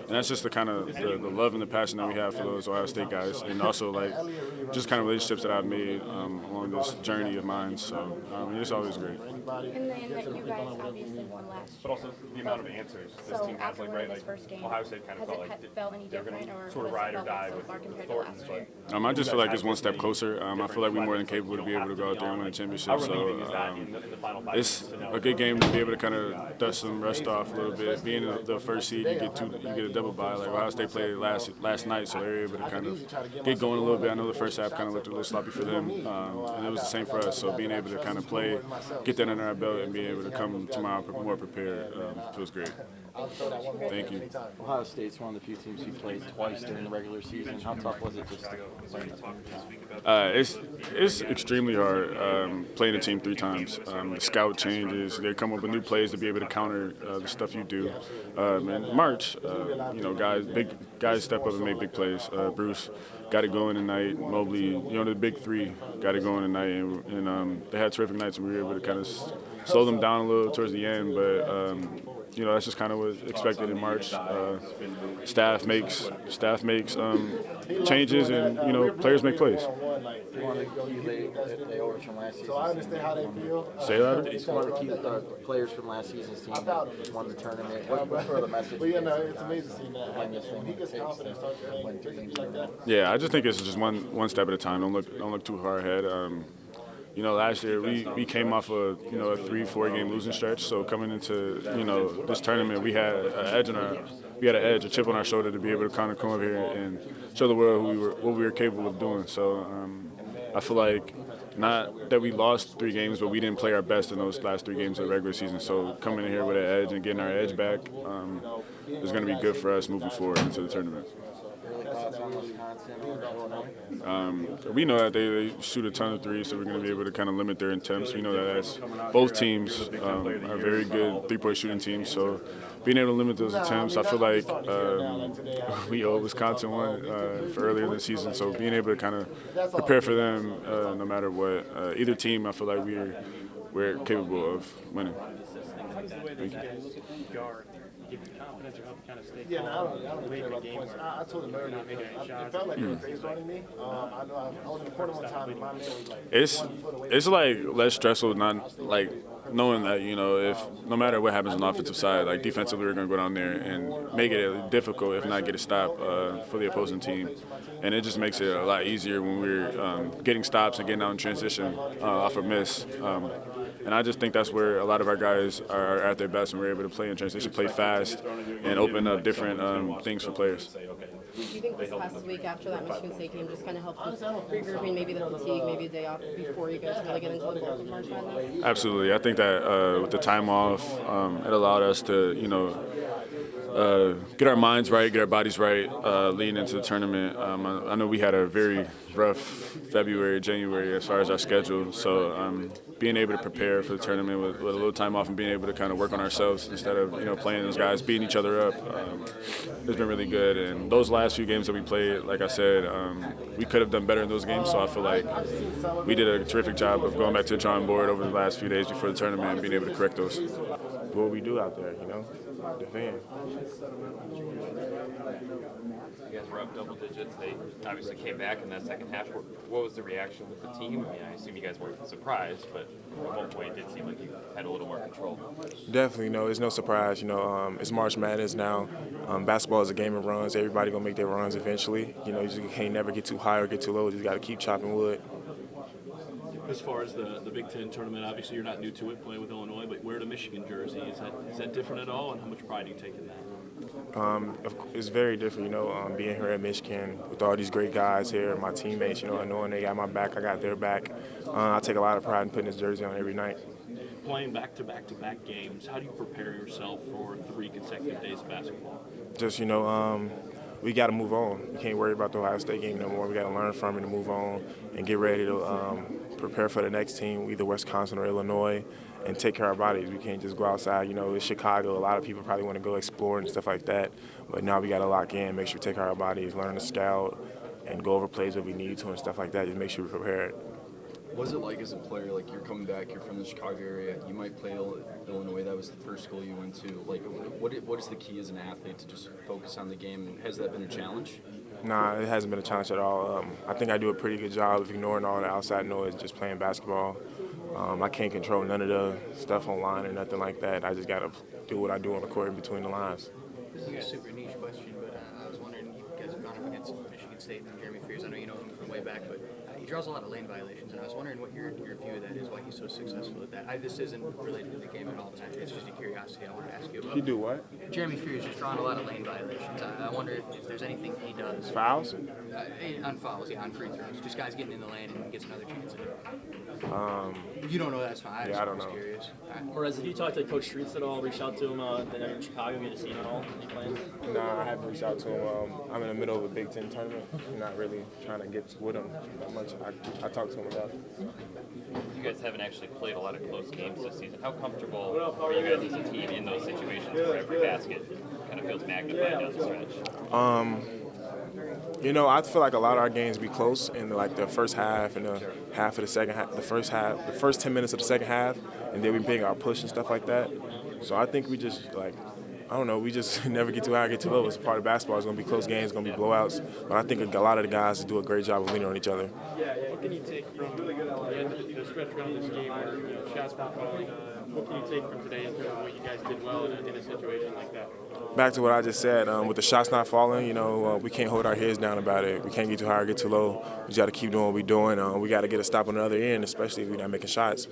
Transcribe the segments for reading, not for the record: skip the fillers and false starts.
And that's just the kind of the love and the passion that we have for those Ohio State guys, and also like just kind of relationships that I've made along this journey of mine. So it's always great. And then that you guys obviously won last year. But also the amount of answers this team has, like, right? Like, First game, Ohio State kind of has felt it like felt any they're going different, or to sort of ride or die with Thornton. But I just feel like it's one step closer. I feel like we're more than capable to be able to go out there and win a championship. So it's a good game to be able to kind of dust some rust off a little bit. Being the first seed, you get a double bye. Like Ohio State played last night, so they were able to kind of get going a little bit. I know the first half kind of looked a little sloppy for them, and it was the same for us. So being able to kind of play, get that under our belt, and being able to come tomorrow more prepared feels great. Thank you. Ohio State's one of the few teams who played twice during the regular season. How tough was it just to play? It's extremely hard playing a team 3 times. The scout changes. They come up with new plays to be able to counter the stuff you do. In March, big guys step up and make big plays. Bruce got it going tonight. Mobley, the big 3 got it going tonight, and they had terrific nights, and we were able to kind of slow them down a little towards the end, but. That's just kind of what expected in March. Staff makes changes, and players make plays. You want to keep the overs from last season. So I understand how they feel. Say that. You want to keep the players from last season's team that won the tournament. What sort of message? It's amazing seeing that. When he gets confident, starts playing 3 games like that. Yeah, I just think it's just one step at a time. Don't look too far ahead. Last year we came off a 3-4 game losing stretch. So coming into this tournament, we had a chip on our shoulder to be able to kind of come up here and show the world what we were capable of doing. So I feel like not that we lost 3 games, but we didn't play our best in those last 3 games of the regular season. So coming in here with an edge and getting our edge back is going to be good for us moving forward into the tournament. We know that they shoot a ton of threes, so we're going to be able to kind of limit their attempts. We know that both teams are very good 3-point shooting teams, so being able to limit those attempts, I feel like we owe Wisconsin one for earlier in the season, so being able to kind of prepare for them no matter what. Either team, I feel like we're capable of winning. Thank you. Give you confidence or help you kind of stay calm? Yeah, no, I don't care about the points. I told him earlier, it felt like he was base running me. I know I was in the corner one time, and my man was like, it's like less stressful, not like knowing that if no matter what happens on the offensive side, like defensively we're going to go down there and make it difficult, if not get a stop for the opposing team, and it just makes it a lot easier when we're getting stops and getting out in transition off a miss. And I just think that's where a lot of our guys are at their best, and we're able to play in transition, play fast, and open up different things for players. Do you think this past week after that Michigan State game just kind of helped with regrouping, maybe the fatigue, maybe a day off before you guys really get into the bulk of March Madness? Absolutely. I think that with the time off, it allowed us to, get our minds right, get our bodies right, leading into the tournament. I know we had a very rough February, January as far as our schedule, so being able to prepare for the tournament with a little time off and being able to kind of work on ourselves instead of playing those guys, beating each other up, has been really good. And those last few games that we played, like I said, we could have done better in those games, so I feel like we did a terrific job of going back to the drawing board over the last few days before the tournament and being able to correct those. What we do out there, defend. You guys were up double digits. They obviously came back in that second half. What was the reaction with the team? I mean, I assume you guys weren't surprised, but at one point it did seem like you had a little more control. Definitely, it's no surprise. It's March Madness now. Basketball is a game of runs. Everybody gonna make their runs eventually. You just can't never get too high or get too low. You just got to keep chopping wood. As far as the Big Ten tournament, obviously you're not new to it, playing with Illinois, but wearing a Michigan jersey, is that different at all, and how much pride do you take in that? It's very different, being here at Michigan with all these great guys here, my teammates, knowing they got my back, I got their back. I take a lot of pride in putting this jersey on every night. Playing back-to-back-to-back games, how do you prepare yourself for 3 consecutive days of basketball? Just, we got to move on. We can't worry about the Ohio State game no more. We got to learn from it and move on and get ready to prepare for the next team, either Wisconsin or Illinois, and take care of our bodies. We can't just go outside. It's Chicago. A lot of people probably want to go explore and stuff like that. But now we got to lock in, make sure we take care of our bodies, learn to scout, and go over plays that we need to and stuff like that. Just make sure we're prepared. What's it like as a player? Like, you're coming back, you're from the Chicago area, you might play Illinois, that was the first school you went to. Like, what is the key as an athlete to just focus on the game? Has that been a challenge? Nah, it hasn't been a challenge at all. I think I do a pretty good job of ignoring all the outside noise, just playing basketball. I can't control none of the stuff online or nothing like that. I just got to do what I do on the court in between the lines. This is a super niche question, but I was wondering, you guys have gone up against Michigan State and Jeremy Fears. I know you know him from way back, but he draws a lot of lane violations, and I was wondering what your view of that is, why he's so successful at that. This isn't related to the game at all, but it's just a curiosity I wanted to ask you about. He do what? Jeremy Fears is drawing a lot of lane violations. I wonder if there's anything he does. Fouls? On fouls, yeah, on free throws. Just guys getting in the lane and gets another chance at it. You don't know, that's fine. I don't know. Curious. Morez, have you talked to Coach Streets at all? Reached out to him in Chicago? Get to see him at all? Any plans? Nah, I haven't reached out to him. I'm in the middle of a Big Ten tournament. I'm not really trying to get with him that much. I talked to him about it. You guys haven't actually played a lot of close games this season. How comfortable are you guys as a team in those situations where every basket kind of feels magnified down the stretch? You know, I feel like a lot of our games be close in like the first half and the half of the second half, the first 10 minutes of the second half, and then we bring our push and stuff like that. So I think we just I don't know, we just never get too high, get too low. It's a part of basketball. It's going to be close games, it's going to be blowouts. But I think a lot of the guys do a great job of leaning on each other. What can you take from the stretch around this game where shots not falling? What can you take from today in terms of what you guys did well in a situation like that? Back to what I just said, with the shots not falling, we can't hold our heads down about it. We can't get too high or get too low. We just got to keep doing what we're doing. We got to get a stop on the other end, especially if we're not making shots.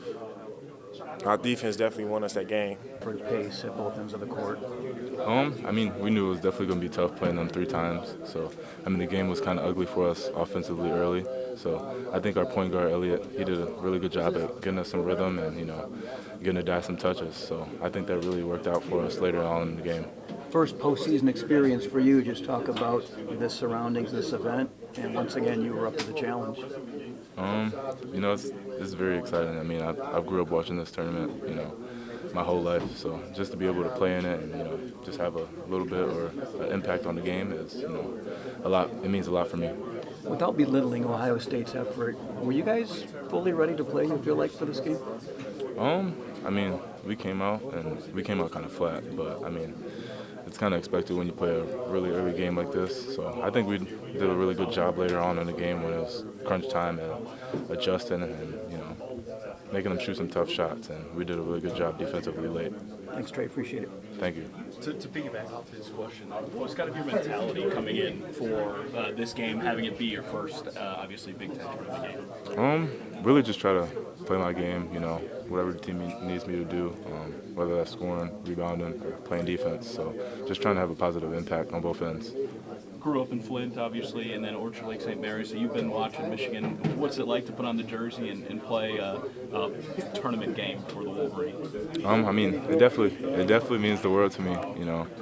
Our defense definitely won us that game. For the pace at both ends of the court. I mean, we knew it was definitely going to be tough playing them 3 times. So, I mean, the game was kind of ugly for us offensively early. So, I think our point guard, Elliott, he did a really good job at getting us some rhythm and, getting the guys some touches. So, I think that really worked out for us later on in the game. First postseason experience for you. Just talk about the surroundings, this event, and once again, you were up to the challenge. It's very exciting. I mean, I grew up watching this tournament, my whole life. So just to be able to play in it and, just have a little bit or an impact on the game is, a lot. It means a lot for me. Without belittling Ohio State's effort, were you guys fully ready to play, you feel like, for this game? I mean, we came out kind of flat, but, I mean, it's kind of expected when you play a really early game like this. So I think we did a really good job later on in the game when it was crunch time and adjusting and, making them shoot some tough shots. And we did a really good job defensively late. Thanks, Trey. Appreciate it. Thank you. To piggyback off his question, what's kind of your mentality coming in for this game, having it be your first, obviously, Big Ten tournament game? Really just try to play my game, whatever the team needs me to do, whether that's scoring, rebounding, or playing defense. So just trying to have a positive impact on both ends. Grew up in Flint, obviously, and then Orchard Lake St. Mary, so you've been watching Michigan. What's it like to put on the jersey and play a tournament game for the Wolverines? I mean, it definitely means the world to me,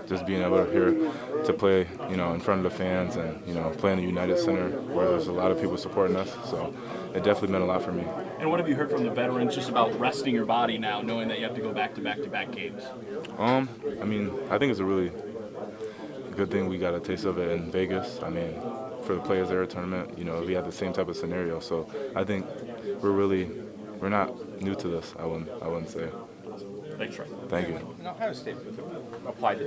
just being able to play, in front of the fans and, play in the United Center where there's a lot of people supporting us. So it definitely meant a lot for me. And what have you heard from the veterans just about resting your body now, knowing that you have to go back-to-back games? I mean, I think it's a really good thing we got a taste of it in Vegas. I mean, for the Players Era tournament, we had the same type of scenario. So I think we're not new to this, I wouldn't say. Thanks, Trey. Thank you. Ohio State applied to